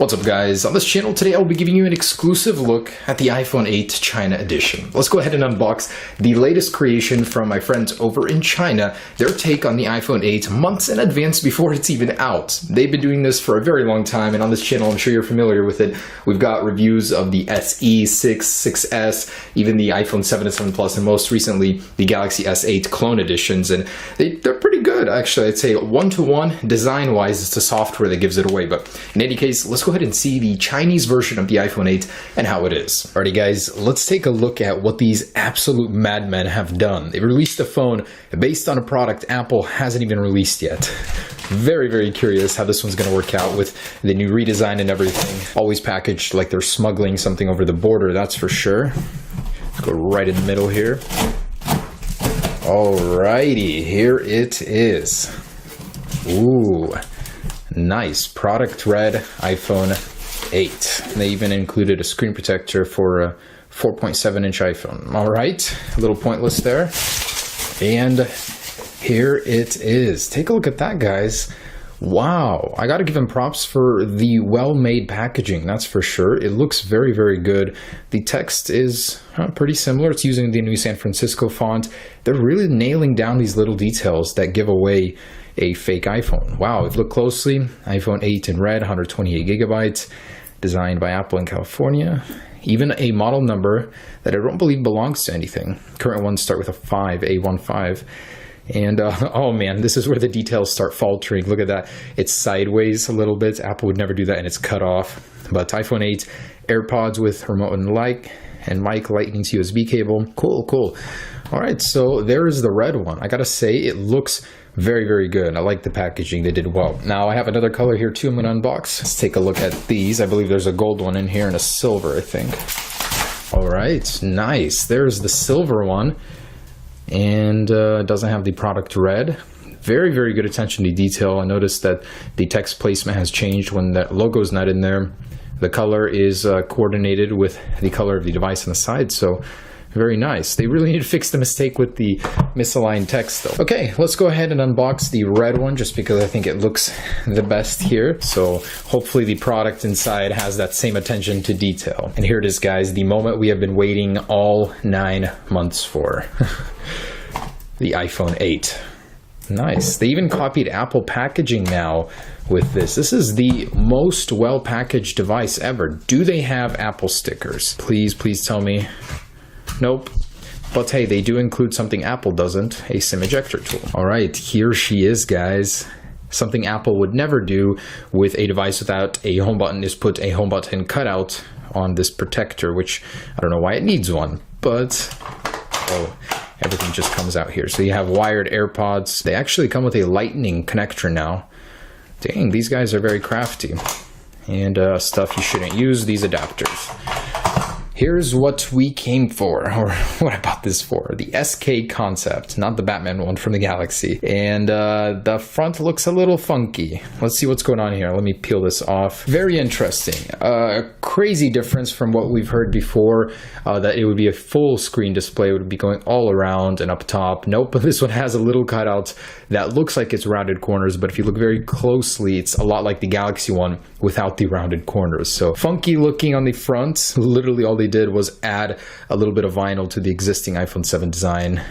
What's up guys, on this channel today I'll be giving you an exclusive look at the iPhone 8 China edition. Let's go ahead and unbox the latest creation from my friends over in China, their take on the iPhone 8 months in advance before it's even out. They've been doing this for a very long time, and on this channel I'm sure you're familiar with it. We've got reviews of the SE, 6, 6S, even the iPhone 7 and 7 Plus, and most recently the Galaxy S8 clone editions, and they're pretty good actually. I'd say one-to-one design-wise. It's the software that gives it away, but in any case, let's go ahead and see the Chinese version of the iPhone 8 and how it is. Alrighty guys, let's take a look at what these absolute madmen have done. They released a phone based on a product Apple hasn't even released yet. Very curious how this one's going to work out with the new redesign and everything. Always packaged like they're smuggling something over the border, that's for sure. Let's go right in the middle here. Alrighty, here it is. Ooh, nice. Product red iPhone 8. They even included a screen protector for a 4.7-inch iPhone. Alright, a little pointless there. And here it is. Take a look at that, guys. Wow, I gotta give them props for the well-made packaging, that's for sure. It looks very good. The text is pretty similar. It's using the new San Francisco font. They're really nailing down these little details that give away a fake iPhone. Wow, if you look closely, iPhone 8 in red, 128 gigabytes, designed by Apple in California. Even a model number that I don't believe belongs to anything. Current ones start with a 5, A15. And oh man, this is where the details start faltering. Look at that. It's sideways a little bit. Apple would never do that, and it's cut off. But iPhone 8, AirPods with remote and mic, lightning to USB cable. Cool. All right, so there is the red one. I gotta say, it looks very good. I like the packaging. They did well. Now I have another color here too I'm gonna unbox. Let's take a look at these. I believe there's a gold one in here and a silver, I think. All right, nice. There's the silver one. And it doesn't have the product red. Very good attention to detail. I noticed that the text placement has changed when that logo's not in there. The color is coordinated with the color of the device on the side, so very nice. They really need to fix the mistake with the misaligned text though. Okay, let's go ahead and unbox the red one just because I think it looks the best here. So hopefully the product inside has that same attention to detail. And here it is, guys, the moment we have been waiting all 9 months for. The iPhone 8. Nice. They even copied Apple packaging now with this. This is the most well-packaged device ever. Do they have Apple stickers? Please tell me. Nope. But hey, they do include something Apple doesn't, a SIM ejector tool. All right, here she is, guys. Something Apple would never do with a device without a home button is put a home button cutout on this protector, which I don't know why it needs one, but oh, everything just comes out here. So you have wired AirPods. They actually come with a lightning connector now. Dang, these guys are very crafty. And stuff you shouldn't use, these adapters. Here's what we came for, or what I bought this for. The SK concept, not the Batman one from the Galaxy. And the front looks a little funky. Let's see what's going on here. Let me peel this off. Very interesting. A crazy difference from what we've heard before, that it would be a full screen display. It would be going all around and up top. Nope, but this one has a little cutout that looks like it's rounded corners, but if you look very closely, it's a lot like the Galaxy one without the rounded corners. So funky looking on the front. Literally all they did was add a little bit of vinyl to the existing iPhone 7 design.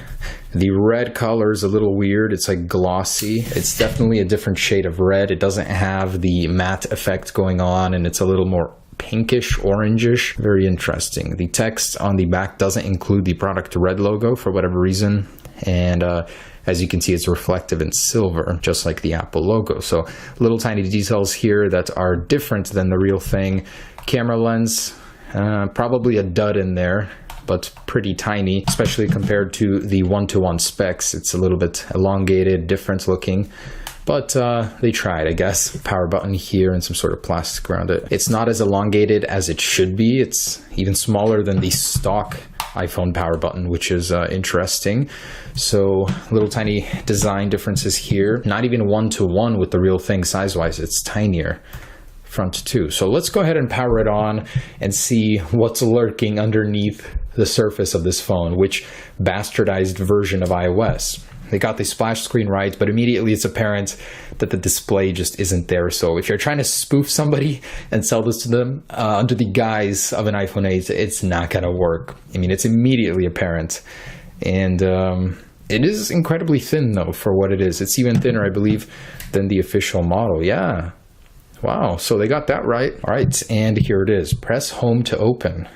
The red color is a little weird. It's like glossy. It's definitely a different shade of red. It doesn't have the matte effect going on, and it's a little more pinkish, orangish. Very interesting. The text on the back doesn't include the product red logo for whatever reason, and as you can see, it's reflective in silver, just like the Apple logo. So little tiny details here that are different than the real thing. Camera lens, probably a dud in there, but pretty tiny, especially compared to the one-to-one specs. It's a little bit elongated, different looking, but they tried, I guess. Power button here and some sort of plastic around it. It's not as elongated as it should be. It's even smaller than the stock iPhone power button, which is interesting. So little tiny design differences here. Not even one-to-one with the real thing size-wise. It's tinier. front too. So let's go ahead and power it on and see what's lurking underneath the surface of this phone, which bastardized version of iOS. They got the splash screen right, but immediately it's apparent that the display just isn't there. So if you're trying to spoof somebody and sell this to them under the guise of an iPhone 8, it's not going to work. I mean, it's immediately apparent. And it is incredibly thin, though, for what it is. It's even thinner, I believe, than the official model. Yeah. Wow. So they got that right. All right. And here it is. Press home to open.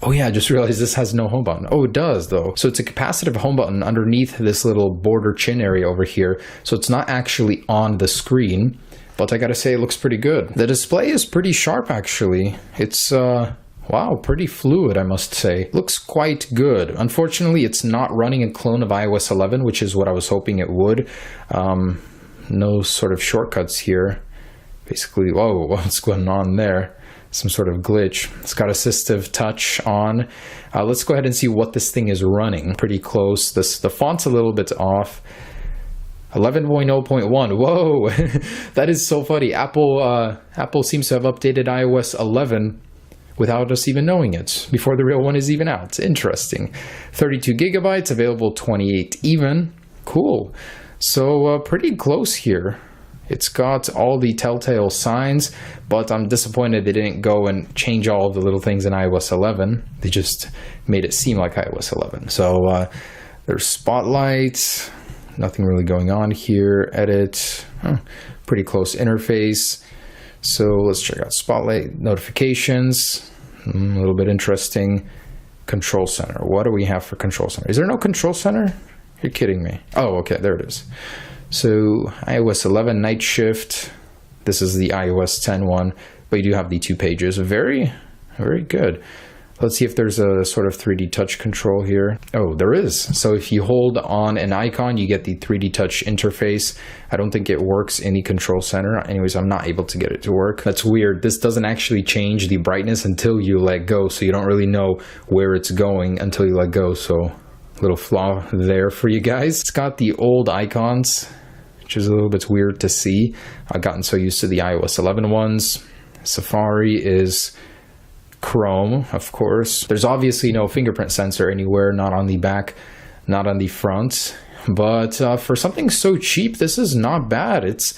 Oh yeah, I just realized this has no home button. Oh, it does though. So it's a capacitive home button underneath this little border chin area over here. So it's not actually on the screen, but I gotta say it looks pretty good. The display is pretty sharp actually. It's wow, pretty fluid, I must say. Looks quite good. Unfortunately, it's not running a clone of iOS 11, which is what I was hoping it would. No sort of shortcuts here. Basically, whoa, what's going on there? Some sort of glitch. It's got assistive touch on. Let's go ahead and see what this thing is running. Pretty close. The font's a little bit off. 11.0.1. Whoa, that is so funny. Apple seems to have updated iOS 11 without us even knowing it, before the real one is even out. Interesting. 32 gigabytes, available 28 even. Cool. So pretty close here. It's got all the telltale signs, but I'm disappointed they didn't go and change all of the little things in iOS 11. They just made it seem like iOS 11. So there's Spotlight, nothing really going on here. Edit, pretty close interface. So let's check out Spotlight, notifications, a little bit interesting. Control Center, what do we have for Control Center? Is there no Control Center? You're kidding me. Oh, okay, there it is. So iOS 11 night shift. This is the iOS 10 one, but you do have the 2 pages. Very, very good. Let's see if there's a sort of 3D touch control here. Oh, there is. So if you hold on an icon, you get the 3D touch interface. I don't think it works in the control center. Anyways, I'm not able to get it to work. That's weird. This doesn't actually change the brightness until you let go. So you don't really know where it's going until you let go. So little flaw there for you guys. It's got the old icons, which is a little bit weird to see. I've gotten so used to the iOS 11 ones. Safari is Chrome, of course. There's obviously no fingerprint sensor anywhere, not on the back, not on the front. But for something so cheap, this is not bad. It's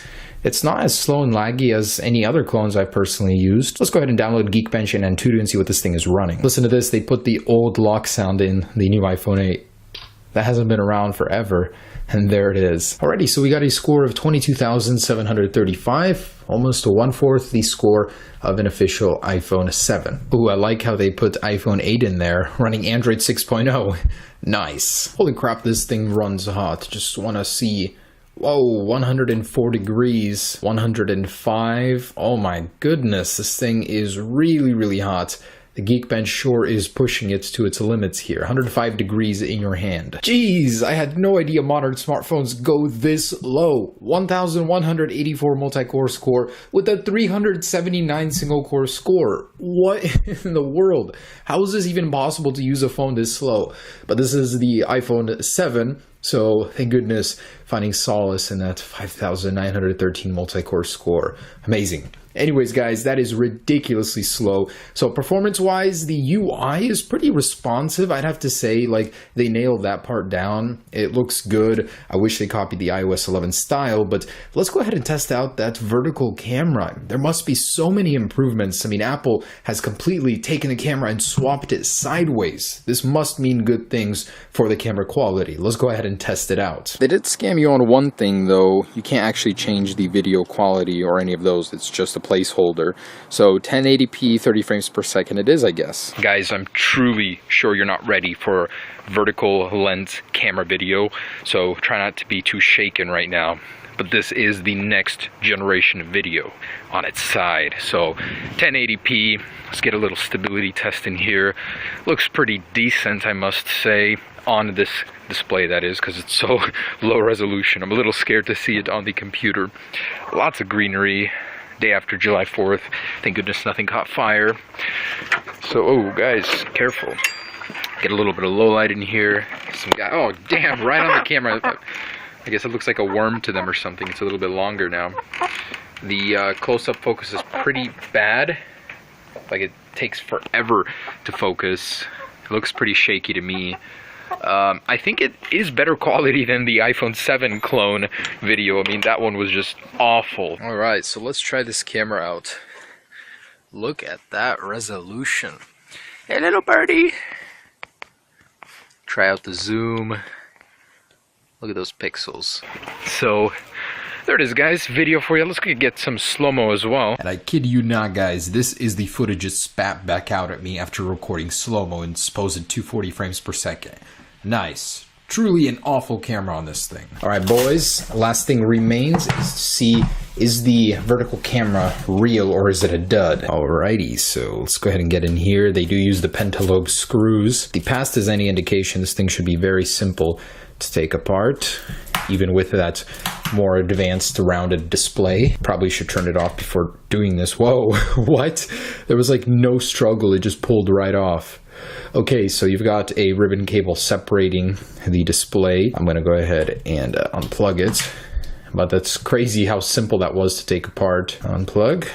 not as slow and laggy as any other clones I've personally used. Let's go ahead and download Geekbench and Antutu and see what this thing is running. Listen to this, they put the old lock sound in the new iPhone 8. That hasn't been around forever, and there it is. Alrighty, so we got a score of 22,735, almost to 1/4 the score of an official iPhone 7. Ooh, I like how they put iPhone 8 in there, running Android 6.0. Nice. Holy crap, this thing runs hot. Just want to see. Whoa, 104 degrees, 105. Oh my goodness, this thing is really, really hot. The Geekbench sure is pushing it to its limits here. 105 degrees in your hand. Jeez, I had no idea modern smartphones go this low. 1,184 multi-core score with a 379 single-core score. What in the world? How is this even possible to use a phone this slow? But this is the iPhone 7. So, thank goodness, finding solace in that 5,913 multi-core score. Amazing. Anyways, guys, that is ridiculously slow. So performance-wise, the UI is pretty responsive. I'd have to say, like, they nailed that part down. It looks good. I wish they copied the iOS 11 style, but let's go ahead and test out that vertical camera. There must be so many improvements. I mean, Apple has completely taken the camera and swapped it sideways. This must mean good things for the camera quality. Let's go ahead and test it out. They did scam you on one thing, though. You can't actually change the video quality or any of those. It's just a placeholder. So 1080p 30 frames per second it is, I guess. Guys, I'm truly sure you're not ready for vertical lens camera video, so try not to be too shaken right now. But this is the next generation of video on its side. So 1080p, let's get a little stability test in here. Looks pretty decent, I must say, on this display, that is, because it's so low resolution. I'm a little scared to see it on the computer. Lots of greenery. Day after July 4th. Thank goodness nothing caught fire. So, oh guys, careful. Get a little bit of low light in here. Some guy, oh damn, right on the camera. I guess it looks like a worm to them or something. It's a little bit longer now. The close-up focus is pretty bad. Like, it takes forever to focus. It looks pretty shaky to me. I think it is better quality than the iPhone 7 clone video. I mean, that one was just awful. Alright, so let's try this camera out. Look at that resolution. Hey, little birdie! Try out the zoom. Look at those pixels. So, there it is, guys. Video for you. Let's get some slow-mo as well. And I kid you not, guys. This is the footage it spat back out at me after recording slow-mo in supposed 240 frames per second. Nice. Truly an awful camera on this thing. Alright, boys. Last thing remains is to see, is the vertical camera real or is it a dud? Alrighty, so let's go ahead and get in here. They do use the pentalobe screws. If the past is any indication, this thing should be very simple to take apart, even with that more advanced rounded display. Probably should turn it off before doing this. Whoa, what? There was like no struggle, it just pulled right off. Okay, so you've got a ribbon cable separating the display. I'm gonna go ahead and unplug it, but that's crazy how simple that was to take apart. Unplug,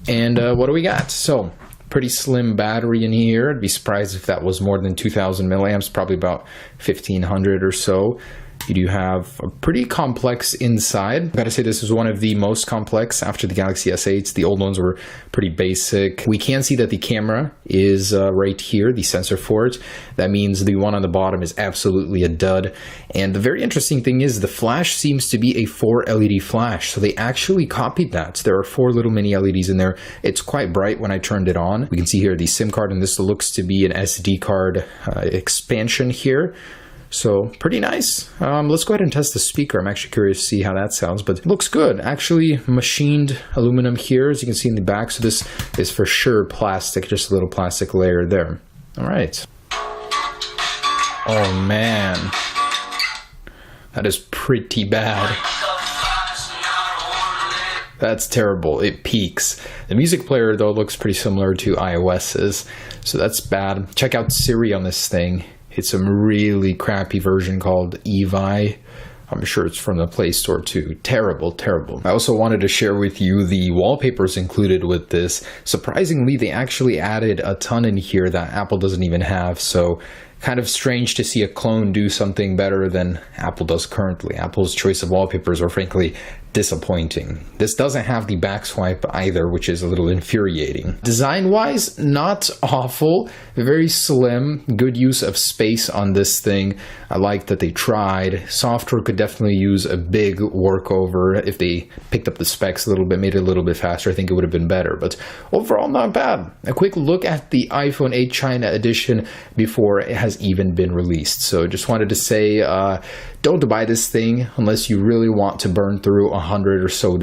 and what do we got? So, pretty slim battery in here. I'd be surprised if that was more than 2,000 milliamps, probably about 1,500 or so. You do have a pretty complex inside. I've got to say this is one of the most complex after the Galaxy S8s. The old ones were pretty basic. We can see that the camera is right here, the sensor for it. That means the one on the bottom is absolutely a dud. And the very interesting thing is the flash seems to be a 4 LED flash. So they actually copied that. So there are 4 little mini LEDs in there. It's quite bright when I turned it on. We can see here the SIM card, and this looks to be an SD card expansion here. So, pretty nice. Let's go ahead and test the speaker. I'm actually curious to see how that sounds, but it looks good. Actually, machined aluminum here, as you can see in the back. So this is for sure plastic, just a little plastic layer there. All right. Oh, man. That is pretty bad. That's terrible. It peaks. The music player, though, looks pretty similar to iOS's, so that's bad. Check out Siri on this thing. It's a really crappy version called Evi. I'm sure it's from the Play Store too. Terrible, terrible. I also wanted to share with you the wallpapers included with this. Surprisingly, they actually added a ton in here that Apple doesn't even have, so kind of strange to see a clone do something better than Apple does currently. Apple's choice of wallpapers are frankly disappointing. This doesn't have the back swipe either, which is a little infuriating. Design-wise, not awful. Very slim, good use of space on this thing. I like that they tried. Software could definitely use a big workover. If they picked up the specs a little bit, made it a little bit faster, I think it would have been better. But overall, not bad. A quick look at the iPhone 8 China edition before it has even been released. So just wanted to say, don't buy this thing unless you really want to burn through $100 or so.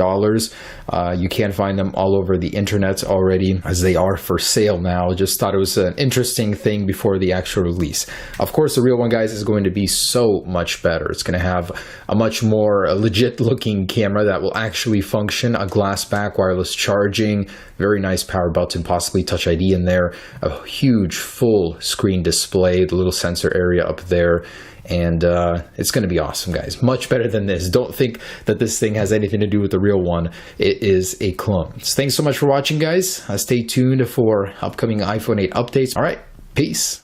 You can find them all over the internet already, as they are for sale now. Just thought it was an interesting thing before the actual release. Of course, the real one, guys, is going to be so much better. It's going to have a much more legit looking camera that will actually function, a glass back, wireless charging, very nice power button, possibly Touch ID in there, a huge full screen display, the little sensor area up there. And it's going to be awesome, guys. Much better than this. Don't think that this thing has anything to do with the real one. It is a clone. So thanks so much for watching, guys. Stay tuned for upcoming iPhone 8 updates. All right, peace.